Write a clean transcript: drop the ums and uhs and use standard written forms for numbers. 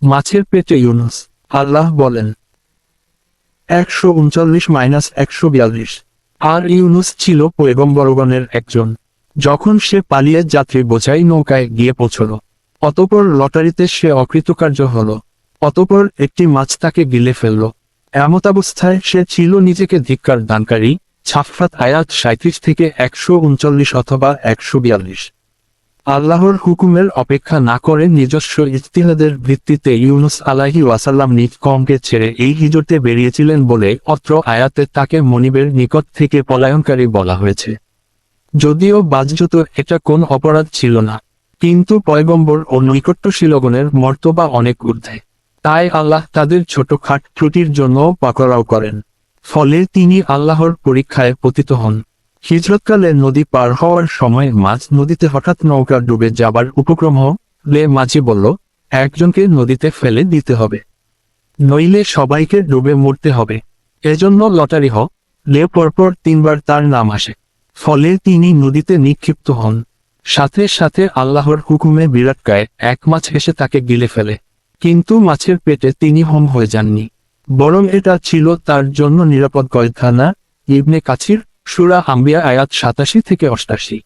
মাছের পেটে ইউনুস। আল্লাহ বলেন 139-142। আর ইউনুস ছিল পয়গম্বরগণের একজন। যখন সে পালিয়ে যাত্রী বোঝাই নৌকায় গিয়ে পৌঁছল, অতঃপর লটারিতে সে অকৃতকার্য হল। অতঃপর একটি মাছ তাকে গিলে ফেলল। এমতাবস্থায় সে ছিল নিজেকে ধিক্কার দানকারী। সাফফাত আয়াত 37-139 অথবা 142। আল্লাহর হুকুমের অপেক্ষা না করে নিজস্ব ইজতিহাদের ভিত্তিতে ইউনুস আলাইহি ওয়াসাল্লাম নিজ কওমকে ছেড়ে এই হিজরতে বেরিয়েছিলেন বলে অত্র আয়াতে তাকে মনিবের নিকট থেকে পলায়নকারী বলা হয়েছে। যদিও বাহ্যত এটা কোন অপরাধ ছিল না, কিন্তু পয়গম্বর ও নৈকট্যশীলগণের মর্তবা অনেক ঊর্ধ্বে। তাই আল্লাহ তাদের ছোটখাট ত্রুটির জন্য পাকড়াও করেন। ফলে তিনি আল্লাহর পরীক্ষায় পতিত হন। হিজরতকালে নদী পার হওয়ার সময় মাঝ নদীতে হঠাৎ নৌকা ডুবে যাবার উপক্রম হলে মাঝি বলল, একজনকে নদীতে ফেলে দিতে হবে, নইলে সবাইকে ডুবে মরতে হবে। এজন্য লটারি হলে পরপর 3 বার তার নাম আসে। ফলে তিনি নদীতে নিক্ষিপ্ত হন। সাথে সাথে আল্লাহর হুকুমে বিরাটকায় এক মাছ এসে তাকে গিলে ফেলে। কিন্তু মাছের পেটে তিনি হম হয়ে যাননি, বরং এটা ছিল তার জন্য নিরাপদ কয়খানা। ইবনে কাছির, সূরা আম্বিয়া আয়াত 87-88।